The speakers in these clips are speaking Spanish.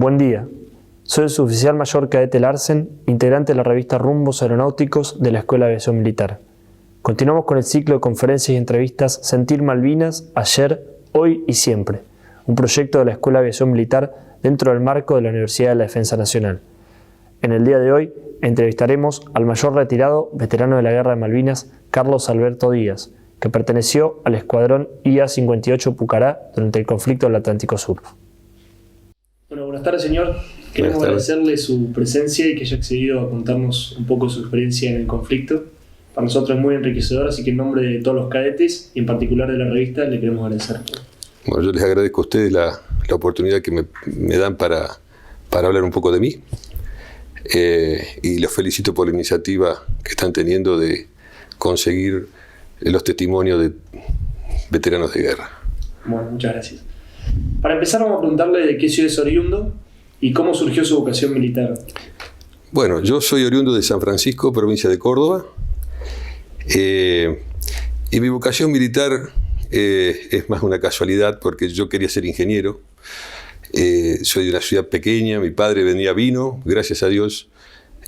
Buen día, soy el suboficial mayor cadete Larsen, integrante de la revista Rumbos Aeronáuticos de la Escuela de Aviación Militar. Continuamos con el ciclo de conferencias y entrevistas Sentir Malvinas, ayer, hoy y siempre, un proyecto de la Escuela de Aviación Militar dentro del marco de la Universidad de la Defensa Nacional. En el día de hoy entrevistaremos al mayor retirado veterano de la Guerra de Malvinas, Carlos Alberto Díaz, que perteneció al escuadrón IA-58 Pucará durante el conflicto del Atlántico Sur. Bueno, buenas tardes, señor. Queremos agradecerle su presencia y que haya accedido a contarnos un poco su experiencia en el conflicto. Para nosotros es muy enriquecedor, así que en nombre de todos los cadetes y en particular de la revista le queremos agradecer. Bueno, yo les agradezco a ustedes la oportunidad que me dan para hablar un poco de mí y los felicito por la iniciativa que están teniendo de conseguir los testimonios de veteranos de guerra. Bueno, muchas gracias. Para empezar, vamos a preguntarle de qué ciudad es oriundo y cómo surgió su vocación militar. Bueno, yo soy oriundo de San Francisco, provincia de Córdoba, y mi vocación militar es más una casualidad porque yo quería ser ingeniero. Soy de una ciudad pequeña, mi padre vendía vino, gracias a Dios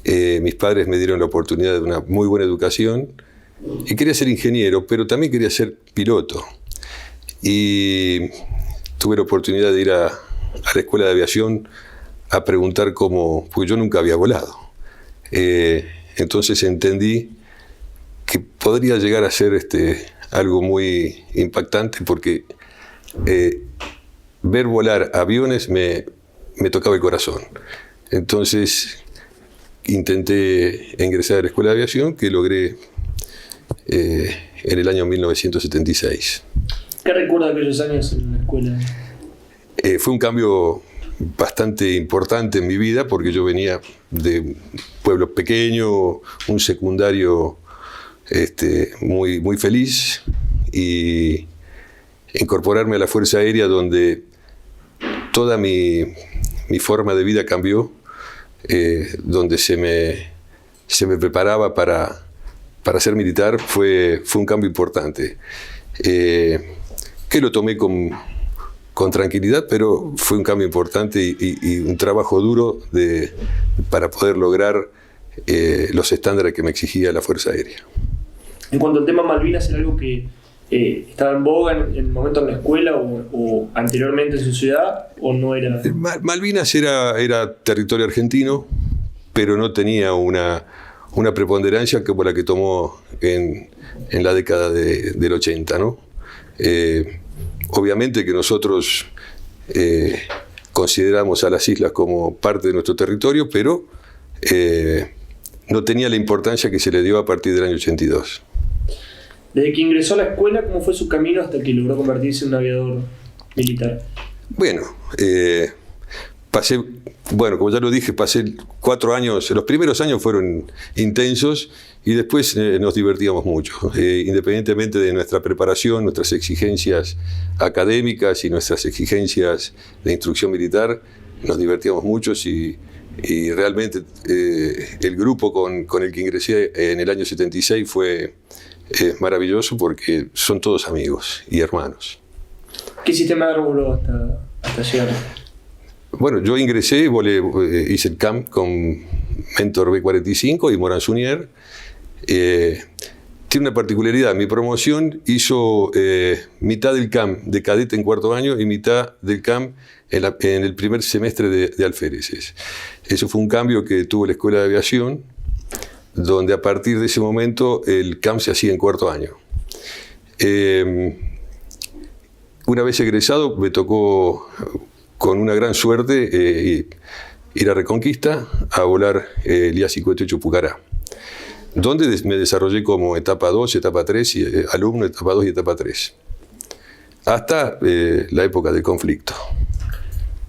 mis padres me dieron la oportunidad de una muy buena educación y quería ser ingeniero, pero también quería ser piloto. Y tuve la oportunidad de ir a la escuela de aviación a preguntar cómo, porque yo nunca había volado. Entonces entendí que podría llegar a ser algo muy impactante porque ver volar aviones me tocaba el corazón. Entonces intenté ingresar a la escuela de aviación, que logré en el año 1976. ¿Qué recuerda de aquellos años en la escuela? Fue un cambio bastante importante en mi vida porque yo venía de un pueblo pequeño, un secundario muy, muy feliz, y incorporarme a la Fuerza Aérea donde toda mi forma de vida cambió, donde se me preparaba para ser militar, fue un cambio importante. Que lo tomé con tranquilidad, pero fue un cambio importante y un trabajo duro para poder lograr los estándares que me exigía la Fuerza Aérea. En cuanto al tema Malvinas, ¿era algo que estaba en boga en el momento en la escuela o anteriormente en su ciudad, o no era? Malvinas era territorio argentino, pero no tenía una preponderancia como la que tomó en la década del 80, ¿no? Obviamente que nosotros consideramos a las islas como parte de nuestro territorio, pero no tenía la importancia que se le dio a partir del año 82. Desde que ingresó a la escuela, ¿cómo fue su camino hasta que logró convertirse en un aviador militar? Bueno, como ya lo dije, pasé 4 años, los primeros años fueron intensos y después nos divertíamos mucho. Independientemente de nuestra preparación, nuestras exigencias académicas y nuestras exigencias de instrucción militar, nos divertíamos mucho y realmente el grupo con el que ingresé en el año 76 fue maravilloso porque son todos amigos y hermanos. ¿Qué sistema de aero voló hasta llegar? Bueno, yo ingresé, hice el CAM con Mentor B-45 y Morán Sunier. Tiene una particularidad, mi promoción hizo mitad del CAM de cadete en cuarto año y mitad del CAM en el primer semestre de alféreces. Eso fue un cambio que tuvo la Escuela de Aviación, donde a partir de ese momento el CAM se hacía en cuarto año. Una vez egresado me tocó con una gran suerte ir a Reconquista a volar el IA-58 Pucará, donde me desarrollé como etapa 2, etapa 3, y alumno etapa 2 y etapa 3, hasta la época del conflicto.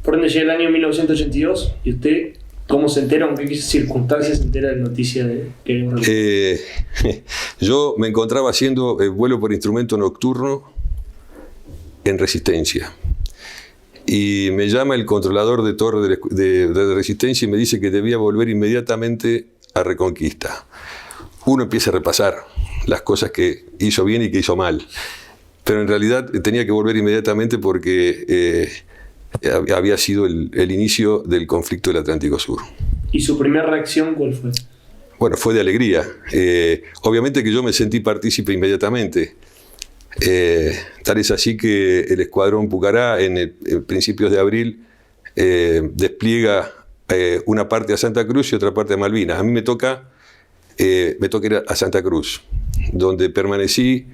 ¿Por dónde llega el año 1982? ¿Y usted cómo se entera, en qué circunstancias se entera de la noticia de que yo me encontraba haciendo vuelo por instrumento nocturno en Resistencia. Y me llama el controlador de torre de Resistencia y me dice que debía volver inmediatamente a Reconquista. Uno empieza a repasar las cosas que hizo bien y que hizo mal. Pero en realidad tenía que volver inmediatamente porque había sido el inicio del conflicto del Atlántico Sur. ¿Y su primera reacción cuál fue? Bueno, fue de alegría. Obviamente que yo me sentí partícipe inmediatamente. Tal es así que el escuadrón Pucará en principios de abril despliega una parte a Santa Cruz y otra parte a Malvinas. A mí me toca ir a Santa Cruz, donde permanecí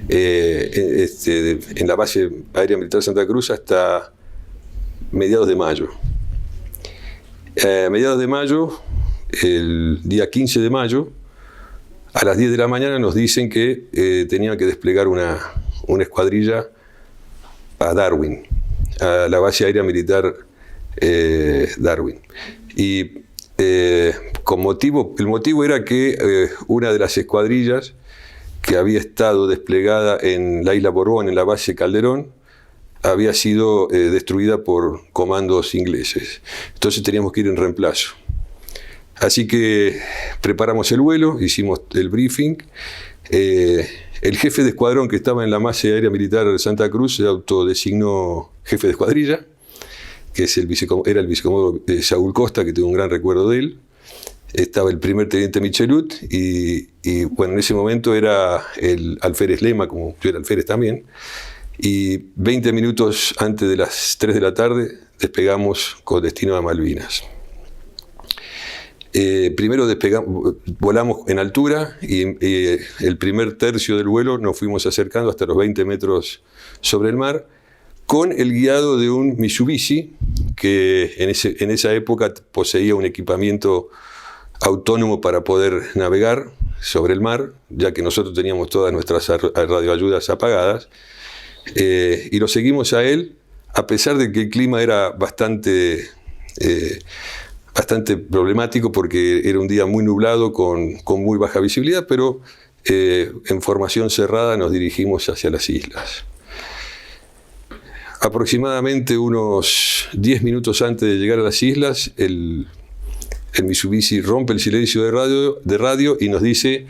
en la base aérea militar Santa Cruz hasta mediados de mayo. Mediados de mayo, el día 15 de mayo, a las 10 de la mañana nos dicen que tenían que desplegar una escuadrilla a Darwin, a la base aérea militar Darwin. Y el motivo era que una de las escuadrillas que había estado desplegada en la isla Borbón, en la base Calderón, había sido destruida por comandos ingleses. Entonces teníamos que ir en reemplazo. Así que preparamos el vuelo, hicimos el briefing. El jefe de escuadrón que estaba en la base aérea militar de Santa Cruz se autodesignó jefe de escuadrilla, que era el vicecomodoro Saúl Costa, que tengo un gran recuerdo de él. Estaba el primer teniente Michelut y bueno, en ese momento era el alférez Lema, como yo era alférez también. Y 20 minutos antes de las 3 de la tarde despegamos con destino a Malvinas. Primero volamos en altura y el primer tercio del vuelo nos fuimos acercando hasta los 20 metros sobre el mar, con el guiado de un Mitsubishi que en esa época poseía un equipamiento autónomo para poder navegar sobre el mar, ya que nosotros teníamos todas nuestras radioayudas apagadas, y lo seguimos a él, a pesar de que el clima era bastante problemático, porque era un día muy nublado con muy baja visibilidad, pero en formación cerrada nos dirigimos hacia las islas. Aproximadamente unos 10 minutos antes de llegar a las islas, el Mitsubishi rompe el silencio de radio y nos dice: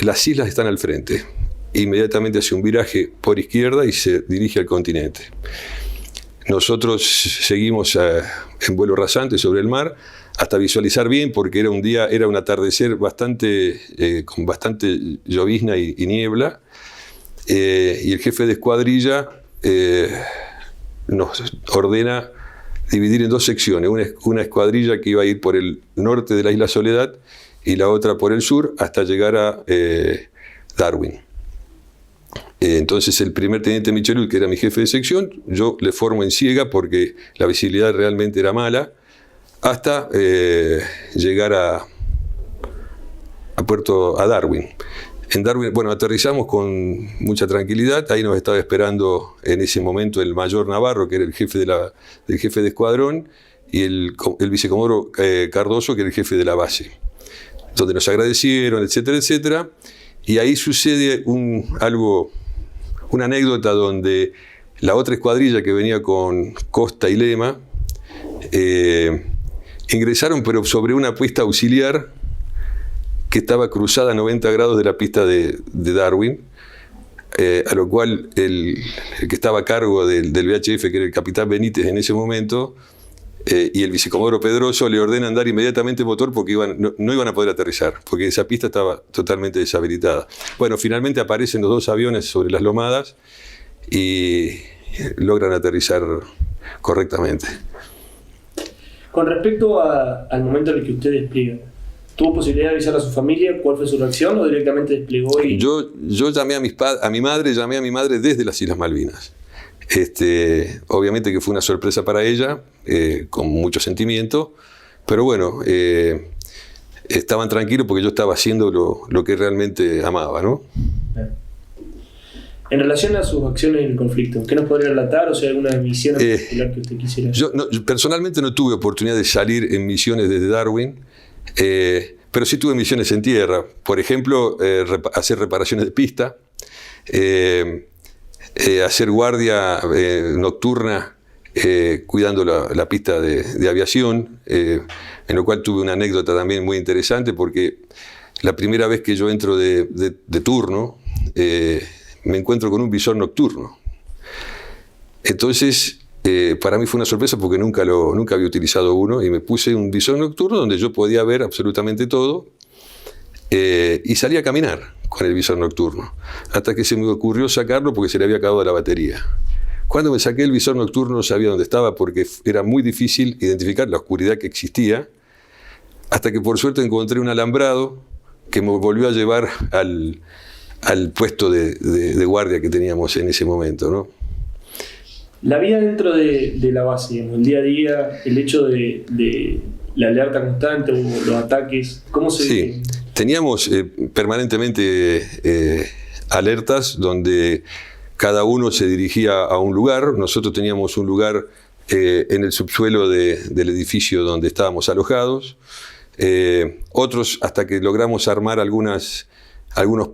las islas están al frente. Inmediatamente hace un viraje por izquierda y se dirige al continente. Nosotros seguimos en vuelo rasante sobre el mar hasta visualizar bien, porque era un atardecer con bastante llovizna y niebla, y el jefe de escuadrilla nos ordena dividir en dos secciones, una escuadrilla que iba a ir por el norte de la isla Soledad y la otra por el sur hasta llegar a Darwin. Entonces el primer teniente Michelut, que era mi jefe de sección, yo le formo en ciega porque la visibilidad realmente era mala, hasta llegar a Darwin. En Darwin, bueno, aterrizamos con mucha tranquilidad. Ahí nos estaba esperando en ese momento el mayor Navarro, que era el jefe de escuadrón, y el vicecomodoro Cardoso, que era el jefe de la base, donde nos agradecieron, etcétera, etcétera. Y ahí sucede una anécdota donde la otra escuadrilla que venía con Costa y Lema ingresaron, pero sobre una pista auxiliar que estaba cruzada a 90 grados de la pista de Darwin, a lo cual el que estaba a cargo del VHF, que era el capitán Benítez en ese momento, y el vicecomodoro Pedroso le ordenan dar inmediatamente motor porque no iban a poder aterrizar, porque esa pista estaba totalmente deshabilitada. Bueno, finalmente aparecen los dos aviones sobre las lomadas y logran aterrizar correctamente. Con respecto al momento en el que usted despliega, ¿tuvo posibilidad de avisar a su familia cuál fue su reacción o directamente desplegó? Yo llamé a mi madre desde las Islas Malvinas. Obviamente que fue una sorpresa para ella, con mucho sentimiento, pero bueno, estaban tranquilos porque yo estaba haciendo lo que realmente amaba, ¿no? En relación a sus acciones en el conflicto, ¿qué nos podría relatar? O sea, alguna misión en particular que usted quisiera. Yo personalmente no tuve oportunidad de salir en misiones desde Darwin, pero sí tuve misiones en tierra. Por ejemplo, hacer reparaciones de pista, hacer guardia nocturna cuidando la pista de aviación, en lo cual tuve una anécdota también muy interesante, porque la primera vez que yo entro de turno, me encuentro con un visor nocturno. Entonces para mí fue una sorpresa porque nunca había utilizado uno, y me puse un visor nocturno donde yo podía ver absolutamente todo, y salí a caminar con el visor nocturno, hasta que se me ocurrió sacarlo porque se le había acabado la batería. Cuando me saqué el visor nocturno no sabía dónde estaba porque era muy difícil identificar la oscuridad que existía, hasta que por suerte encontré un alambrado que me volvió a llevar al puesto de guardia que teníamos en ese momento, ¿no? La vida dentro de la base, digamos, el día a día, el hecho de la alerta constante o los ataques, ¿cómo se...? Sí, teníamos permanentemente alertas donde cada uno se dirigía a un lugar. Nosotros teníamos un lugar en el subsuelo del edificio donde estábamos alojados. Otros, hasta que logramos armar algunos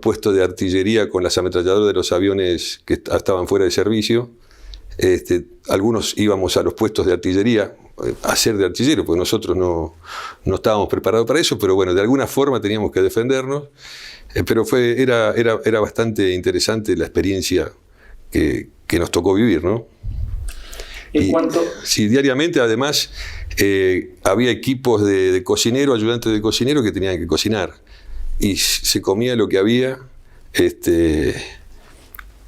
puestos de artillería con las ametralladoras de los aviones que estaban fuera de servicio. Algunos íbamos a los puestos de artillería a ser de artillero, porque nosotros no estábamos preparados para eso, pero bueno, de alguna forma teníamos que defendernos. Pero era bastante interesante la experiencia que nos tocó vivir, ¿no? Sí, diariamente, además, había equipos de cocinero, ayudantes de cocinero que tenían que cocinar. Y se comía lo que había,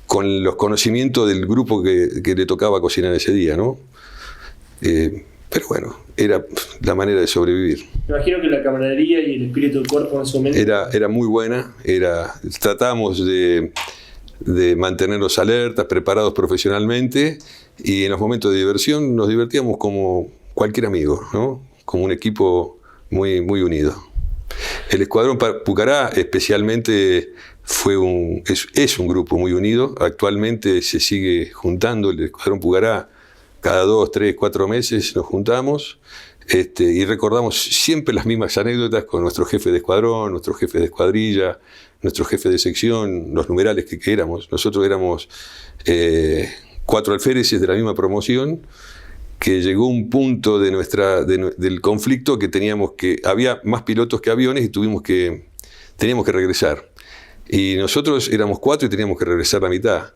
con los conocimientos del grupo que le tocaba cocinar ese día, ¿no? Pero bueno, era la manera de sobrevivir. Me imagino que la camaradería y el espíritu del cuerpo en ese momento... Era muy buena, tratábamos de mantenernos alertas, preparados profesionalmente, y en los momentos de diversión nos divertíamos como cualquier amigo, ¿no? Como un equipo muy, muy unido. El Escuadrón Pucará especialmente es un grupo muy unido. Actualmente se sigue juntando el Escuadrón Pucará. Cada 2, 3, 4 meses nos juntamos y recordamos siempre las mismas anécdotas con nuestro jefe de escuadrón, nuestro jefe de escuadrilla, nuestro jefe de sección, los numerales que éramos. Nosotros éramos 4 alféreces de la misma promoción, que llegó un punto del conflicto que había más pilotos que aviones y teníamos que regresar. Y nosotros éramos 4 y teníamos que regresar la mitad.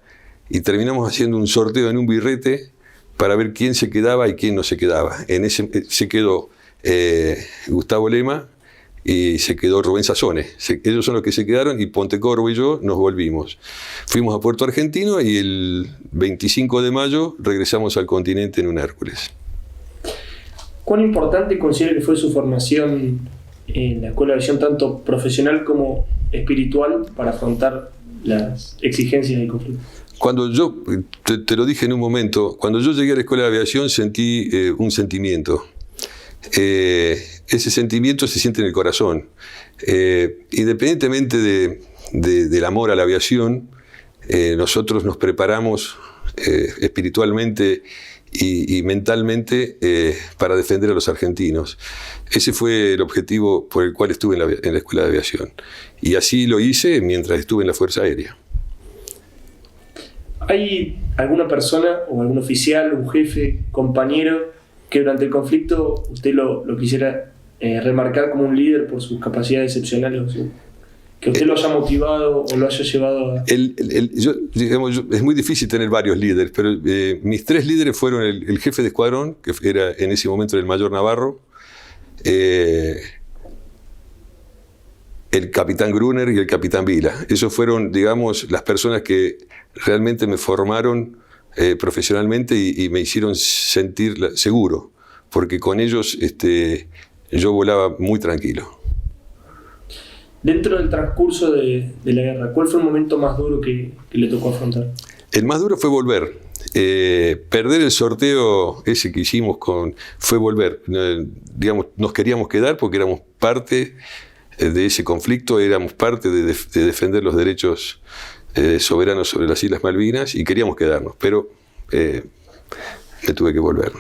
Y terminamos haciendo un sorteo en un birrete para ver quién se quedaba y quién no se quedaba. En ese se quedó Gustavo Lema y se quedó Rubén Sassone. Ellos son los que se quedaron, y Pontecorvo y yo nos volvimos. Fuimos a Puerto Argentino y el 25 de mayo regresamos al continente en un Hércules. ¿Cuán importante considera que fue su formación en la Escuela de Aviación, tanto profesional como espiritual, para afrontar las exigencias del conflicto? Cuando yo, te lo dije en un momento, cuando yo llegué a la Escuela de Aviación sentí un sentimiento. Ese sentimiento se siente en el corazón. Independientemente del amor a la aviación, nosotros nos preparamos espiritualmente y mentalmente para defender a los argentinos. Ese fue el objetivo por el cual estuve en la Escuela de Aviación. Y así lo hice mientras estuve en la Fuerza Aérea. ¿Hay alguna persona o algún oficial, un jefe, compañero, que durante el conflicto usted lo quisiera remarcar como un líder por sus capacidades excepcionales? Que usted lo haya motivado o lo haya llevado a... Es muy difícil tener varios líderes, pero mis 3 líderes fueron el jefe de escuadrón, que era en ese momento el mayor Navarro, el capitán Gruner y el capitán Vila. Esos fueron, digamos, las personas que realmente me formaron profesionalmente y me hicieron sentir seguro, porque con ellos yo volaba muy tranquilo. Dentro del transcurso de la guerra, ¿cuál fue el momento más duro que le tocó afrontar? El más duro fue volver. Perder el sorteo ese que hicimos fue volver. Digamos, nos queríamos quedar porque éramos parte de ese conflicto, éramos parte de defender los derechos soberanos sobre las Islas Malvinas, y queríamos quedarnos, pero me tuve que volver.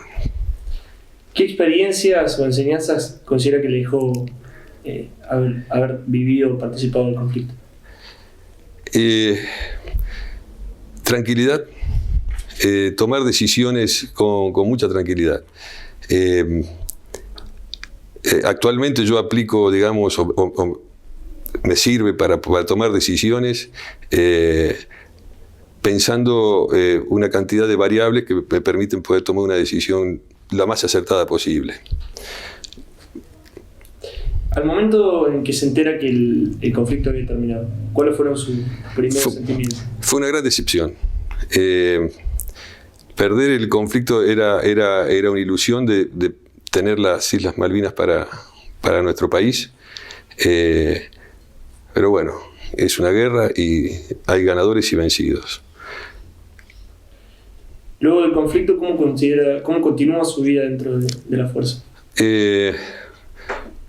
¿Qué experiencias o enseñanzas considera que le dejó haber vivido o participado del conflicto? Tranquilidad, tomar decisiones con mucha tranquilidad. Actualmente yo aplico, digamos, me sirve para tomar decisiones pensando una cantidad de variables que me permiten poder tomar una decisión la más acertada posible. Al momento en que se entera que el conflicto había terminado, ¿cuáles fueron sus primeros sentimientos? Fue una gran decepción. Perder el conflicto era una ilusión de tener las Islas Malvinas para nuestro país. Pero bueno, es una guerra y hay ganadores y vencidos. Luego del conflicto, ¿cómo continúa su vida dentro de la fuerza?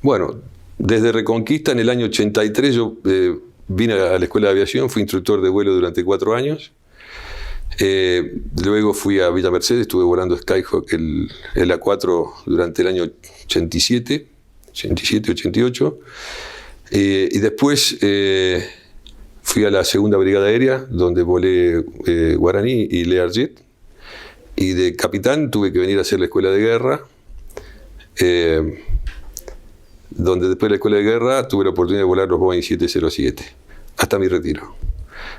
Bueno, desde Reconquista en el año 83 yo vine a la Escuela de Aviación, fui instructor de vuelo durante 4 años. Luego fui a Villa Mercedes, estuve volando Skyhawk el A4 durante el año 87, 88. Y después fui a la Segunda Brigada Aérea, donde volé Guaraní y Learjet. Y de capitán tuve que venir a hacer la Escuela de Guerra, donde después de la Escuela de Guerra tuve la oportunidad de volar los Boeing 707, hasta mi retiro.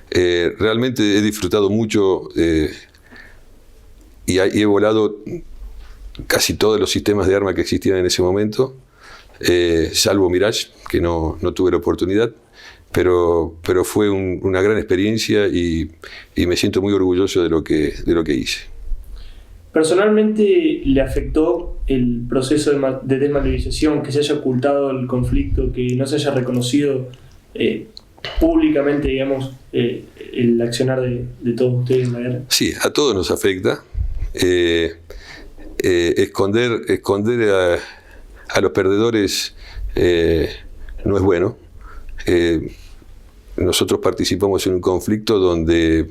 Realmente he disfrutado mucho y he volado casi todos los sistemas de arma que existían en ese momento, salvo Mirage, que no tuve la oportunidad, pero fue una gran experiencia y me siento muy orgulloso de lo que hice. ¿Personalmente le afectó el proceso de desmalvinización, que se haya ocultado el conflicto, que no se haya reconocido públicamente, digamos, el accionar de todos ustedes en la guerra? Sí, a todos nos afecta. Esconder a los perdedores no es bueno. Nosotros participamos en un conflicto donde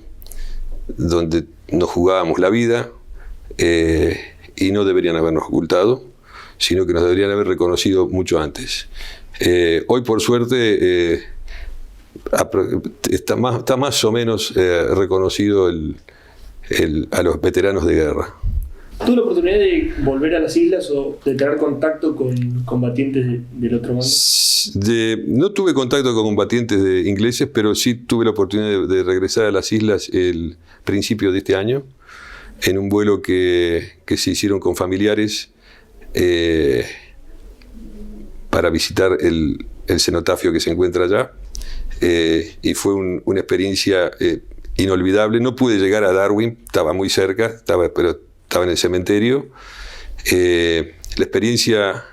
nos jugábamos la vida, y no deberían habernos ocultado, sino que nos deberían haber reconocido mucho antes. Hoy, por suerte, está más o menos reconocido a los veteranos de guerra. ¿Tuvo la oportunidad de volver a las islas o de tener contacto con combatientes del otro bando? No tuve contacto con combatientes ingleses, pero sí tuve la oportunidad de regresar a las islas el principio de este año, en un vuelo que se hicieron con familiares para visitar el cenotafio que se encuentra allá, y fue una experiencia inolvidable. No pude llegar a Darwin, estaba muy cerca, pero estaba en el cementerio. La experiencia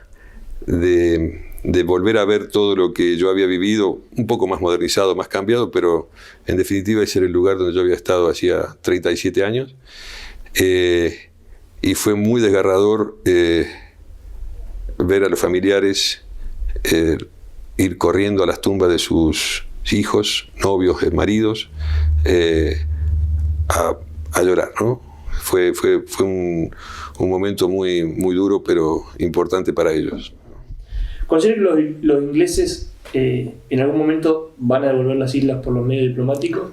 de volver a ver todo lo que yo había vivido, un poco más modernizado, más cambiado, pero en definitiva ese era el lugar donde yo había estado hacía 37 años. Y fue muy desgarrador ver a los familiares ir corriendo a las tumbas de sus hijos, novios, maridos, a llorar, ¿no? Fue un momento muy, muy duro, pero importante para ellos. ¿Considera que los ingleses en algún momento van a devolver las islas por los medios diplomáticos?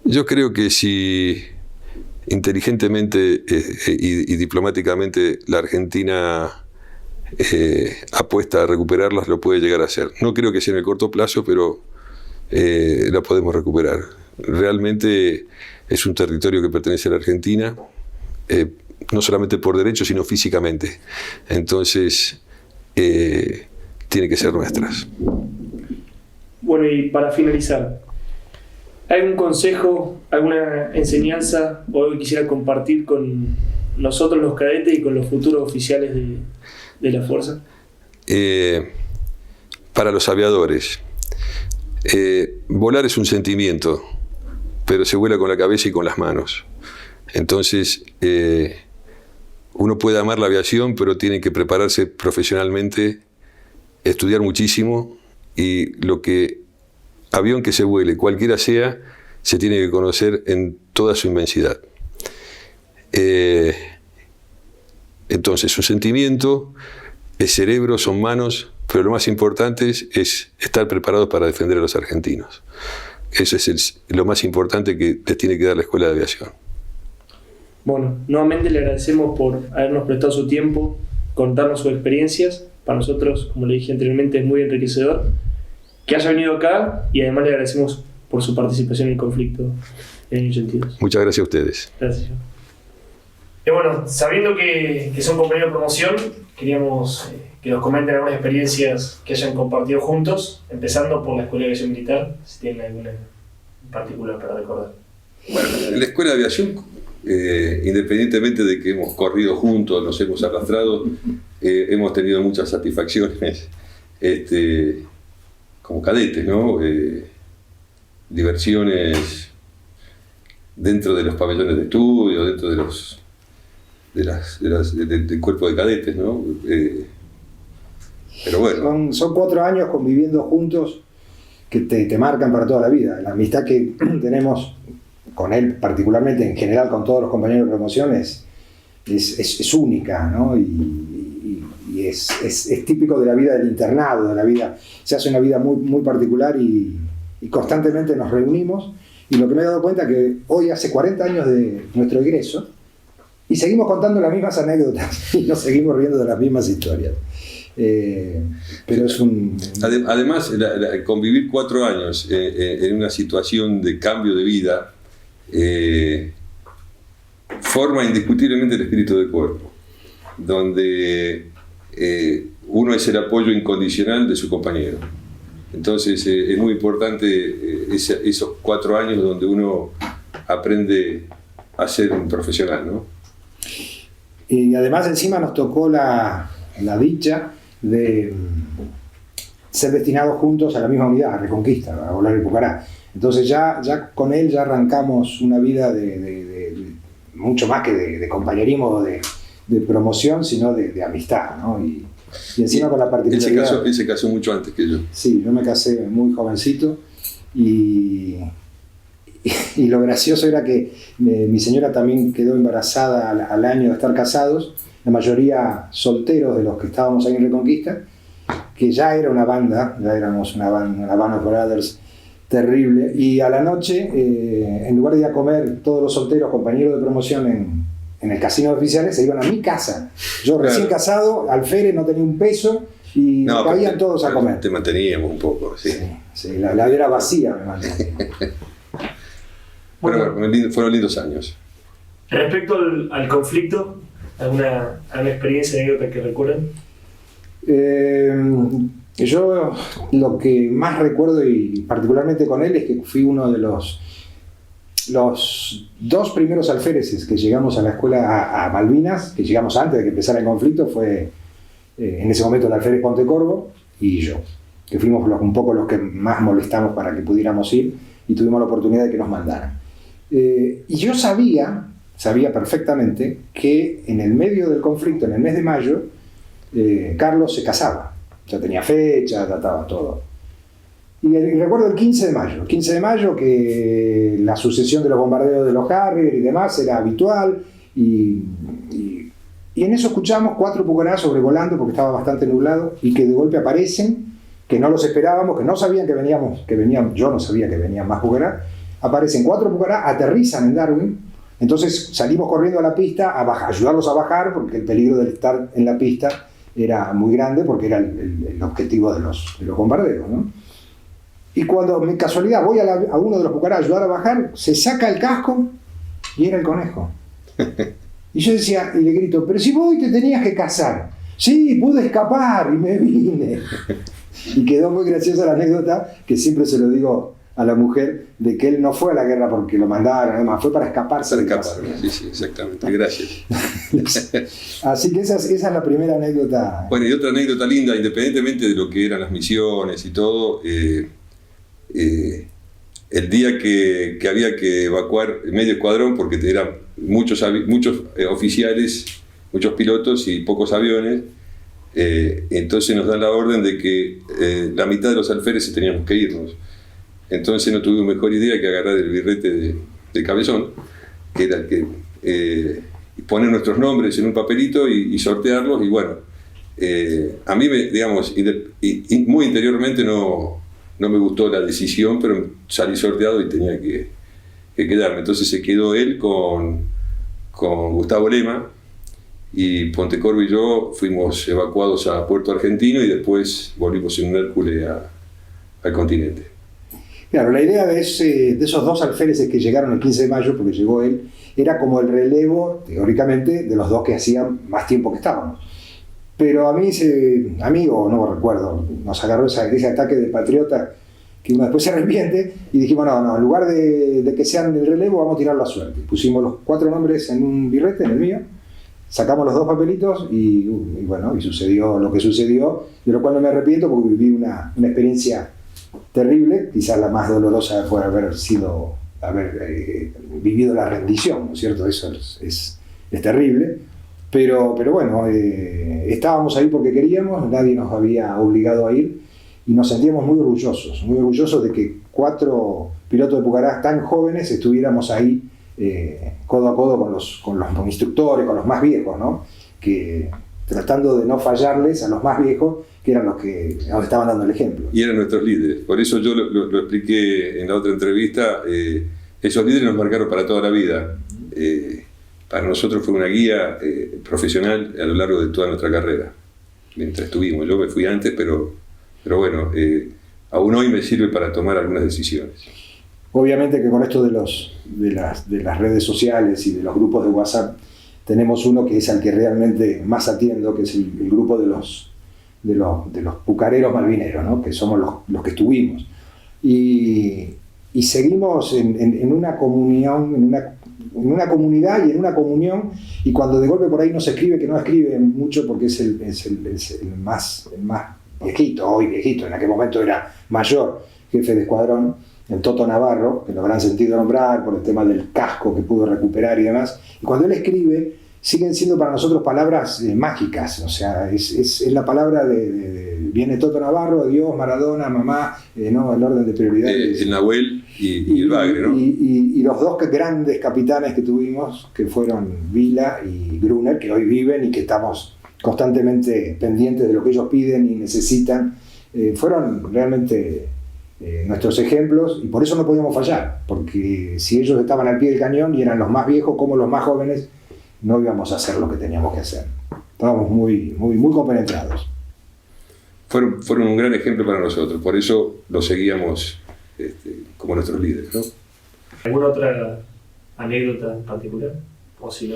Yo creo que si inteligentemente y diplomáticamente la Argentina apuesta a recuperarlas, lo puede llegar a hacer. No creo que sea en el corto plazo, pero la podemos recuperar. Realmente es un territorio que pertenece a la Argentina, no solamente por derecho, sino físicamente. Entonces, tiene que ser nuestras. Bueno, y para finalizar, ¿hay algún consejo, alguna enseñanza o algo que quisiera compartir con nosotros los cadetes y con los futuros oficiales de la fuerza? Para los aviadores, volar es un sentimiento, pero se vuela con la cabeza y con las manos. Entonces, uno puede amar la aviación, pero tiene que prepararse profesionalmente, estudiar muchísimo, y avión que se vuele, cualquiera sea, se tiene que conocer en toda su inmensidad. Entonces, un sentimiento, es cerebro, son manos, pero lo más importante es estar preparados para defender a los argentinos. Eso es lo más importante que les tiene que dar la Escuela de Aviación. Bueno, nuevamente le agradecemos por habernos prestado su tiempo, contarnos sus experiencias. Para nosotros, como le dije anteriormente, es muy enriquecedor que haya venido acá, y además le agradecemos por su participación en el conflicto en el 82. Muchas gracias a ustedes. Gracias. Y bueno, sabiendo que son compañeros de promoción, queríamos que nos comenten algunas experiencias que hayan compartido juntos, empezando por la Escuela de Aviación Militar, si tienen alguna en particular para recordar. Bueno, en la Escuela de Aviación, independientemente de que hemos corrido juntos, nos hemos arrastrado, hemos tenido muchas satisfacciones como cadetes, ¿no? Diversiones dentro de los pabellones de estudio, dentro del cuerpo de cadetes, ¿no? Pero bueno. Son 4 años conviviendo juntos que te marcan para toda la vida. La amistad que tenemos con él, particularmente en general con todos los compañeros de promoción, es única, ¿no? Y es típico de la vida del internado, de la vida. Se hace una vida muy, muy particular y constantemente nos reunimos. Y lo que me he dado cuenta es que hoy hace 40 años de nuestro egreso y seguimos contando las mismas anécdotas y nos seguimos riendo de las mismas historias. Pero es un... Además, convivir 4 años en una situación de cambio de vida forma indiscutiblemente el espíritu del cuerpo, donde uno es el apoyo incondicional de su compañero. Entonces es muy importante esos 4 años donde uno aprende a ser un profesional, ¿no? Y además encima nos tocó la dicha de ser destinados juntos a la misma unidad, a Reconquista, a volar el Pucará. Entonces ya con él ya arrancamos una vida de mucho más que de compañerismo, de promoción, sino de amistad, ¿no? Y encima con la particularidad... Él se casó mucho antes que yo. Sí, yo me casé muy jovencito y lo gracioso era que mi señora también quedó embarazada al año de estar casados, la mayoría solteros de los que estábamos ahí en Reconquista, que ya era una banda, ya éramos una band of brothers terrible, y a la noche, en lugar de ir a comer todos los solteros, compañeros de promoción en el casino de oficiales, se iban a mi casa. Yo recién casado, alférez, no tenía un peso, y caían todos a comer. Te manteníamos un poco, sí. Sí, la heladera vacía me mantenía. Fueron lindos años. Respecto al conflicto, ¿alguna experiencia, anécdota que recuerden? Yo lo que más recuerdo, y particularmente con él, es que fui uno de los 2 primeros alféreces que llegamos a la escuela a Malvinas, que llegamos antes de que empezara el conflicto. Fue en ese momento el alférez Pontecorvo y yo, que fuimos un poco los que más molestamos para que pudiéramos ir y tuvimos la oportunidad de que nos mandaran. Y yo sabía perfectamente que en el medio del conflicto, en el mes de mayo, Carlos se casaba. Ya tenía fecha, ya estaba todo. Y recuerdo el 15 de mayo, que la sucesión de los bombardeos de los Harrier y demás era habitual, y en eso escuchamos 4 Pucará sobrevolando, porque estaba bastante nublado, y que de golpe aparecen, que no los esperábamos, que no sabían que venían, yo no sabía que venían más Pucará. Aparecen 4 Pucará, aterrizan en Darwin. Entonces salimos corriendo a la pista a ayudarlos a bajar, porque el peligro de estar en la pista era muy grande, porque era el objetivo de los bombardeos, ¿no? Y cuando, de casualidad, voy a uno de los Pucará a ayudar a bajar, se saca el casco y era el conejo. Y yo decía, y le grito, pero si vos te tenías que casar. Sí, pude escapar y me vine. Y quedó muy graciosa la anécdota, que siempre se lo digo a la mujer, de que él no fue a la guerra porque lo mandaron, además fue para escaparse. Para escapar, sí, exactamente, gracias. Así que esa es la primera anécdota. Bueno, y otra anécdota linda, independientemente de lo que eran las misiones y todo, el día que había que evacuar medio escuadrón, porque eran muchos oficiales, muchos pilotos y pocos aviones, entonces nos dan la orden de que la mitad de los alféreces teníamos que irnos. Entonces no tuvimos mejor idea que agarrar el birrete de Cabezón, que era el que poner nuestros nombres en un papelito y sortearlos. Y bueno, a mí, digamos, muy interiormente no me gustó la decisión, pero salí sorteado y tenía que quedarme. Entonces se quedó él con Gustavo Lema, y Pontecorvo y yo fuimos evacuados a Puerto Argentino y después volvimos en un Hércules al continente. Claro, la idea de esos dos alféreces que llegaron el 15 de mayo, porque llegó él, era como el relevo, teóricamente, de los dos que hacían más tiempo que estábamos. Pero a mí, o no recuerdo, nos agarró ese ataque de patriota que uno después se arrepiente y dijimos, no, en lugar de que sean el relevo, vamos a tirarlo a suerte. Pusimos los 4 nombres en un birrete, en el mío, sacamos los 2 papelitos y bueno, y sucedió lo que sucedió, de lo cual no me arrepiento porque viví una experiencia terrible, quizás la más dolorosa fue haber vivido la rendición, ¿no es cierto? Eso es terrible, pero bueno, estábamos ahí porque queríamos, nadie nos había obligado a ir y nos sentíamos muy orgullosos de que 4 pilotos de Pucará tan jóvenes estuviéramos ahí codo a codo con los instructores, con los más viejos, ¿no? Que tratando de no fallarles a los más viejos, que eran los que nos estaban dando el ejemplo. Y eran nuestros líderes. Por eso yo lo expliqué en la otra entrevista. Esos líderes nos marcaron para toda la vida. Para nosotros fue una guía profesional a lo largo de toda nuestra carrera. Mientras estuvimos. Yo me fui antes, pero bueno, aún hoy me sirve para tomar algunas decisiones. Obviamente que con esto de las redes sociales y de los grupos de WhatsApp, tenemos uno que es al que realmente más atiendo, que es el grupo de los pucareros malvineros, ¿no? Que somos los que estuvimos. Y seguimos en una comunión, en una comunidad y en una comunión, y cuando de golpe por ahí nos escribe, que no escribe mucho porque es el más viejito, hoy viejito, en aquel momento era mayor, jefe de escuadrón, el Toto Navarro, que lo habrán sentido nombrar por el tema del casco que pudo recuperar y demás. Y cuando él escribe, siguen siendo para nosotros palabras mágicas, o sea, es la palabra viene Toto Navarro, Dios, Maradona, mamá, ¿no? El orden de prioridades. El Nahuel y el Bagre, ¿no? Y los 2 grandes capitanes que tuvimos, que fueron Vila y Gruner, que hoy viven y que estamos constantemente pendientes de lo que ellos piden y necesitan, fueron realmente nuestros ejemplos, y por eso no podíamos fallar, porque si ellos estaban al pie del cañón y eran los más viejos como los más jóvenes, no íbamos a hacer lo que teníamos que hacer. Estábamos muy compenetrados. Fueron un gran ejemplo para nosotros, por eso los seguíamos como nuestros líderes, ¿no? ¿Alguna otra anécdota en particular? O si no,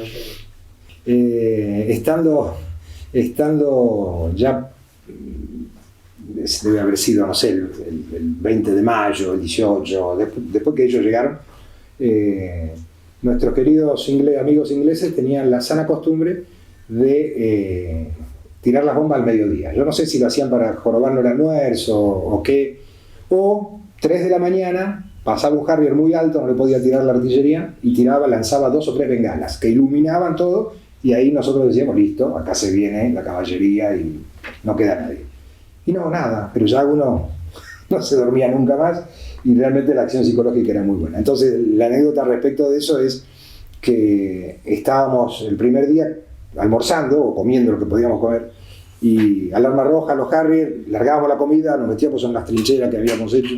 estando ya, debe haber sido, no sé, el 20 de mayo, el 18, después que ellos llegaron, nuestros queridos amigos ingleses tenían la sana costumbre de tirar las bombas al mediodía. Yo no sé si lo hacían para jorobarnos el almuerzo o qué, o 3 de la mañana pasaba un Harrier muy alto, no le podía tirar la artillería, y lanzaba 2 o 3 bengalas que iluminaban todo, y ahí nosotros decíamos, listo, acá se viene la caballería y no queda nadie. Y no, nada, pero ya uno no se dormía nunca más, y realmente la acción psicológica era muy buena. Entonces, la anécdota respecto de eso es que estábamos el primer día almorzando o comiendo lo que podíamos comer, y alarma roja, los Harrier, largábamos la comida, nos metíamos en las trincheras que habíamos hecho,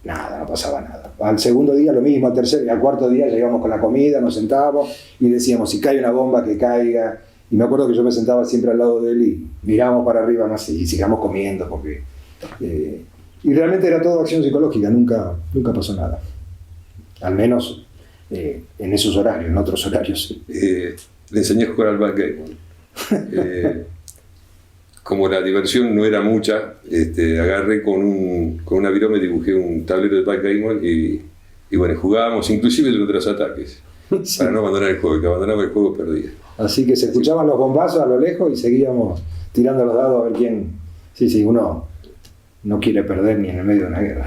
nada, no pasaba nada. Al segundo día lo mismo, al tercer y al cuarto día ya íbamos con la comida, nos sentábamos y decíamos, si cae una bomba, que caiga. Y me acuerdo que yo me sentaba siempre al lado de él y mirábamos para arriba más y sigamos comiendo, porque y realmente era todo acción psicológica, nunca pasó nada, al menos en esos horarios. En otros horarios le enseñé a jugar al backgammon. Como la diversión no era mucha, agarré con una virome, dibujé un tablero de backgammon y bueno, jugábamos inclusive durante los ataques, sí, para no abandonar el juego. El que abandonaba el juego perdía. Así que se escuchaban los bombazos a lo lejos y seguíamos tirando los dados a ver quién. Sí, uno no quiere perder ni en el medio de una guerra.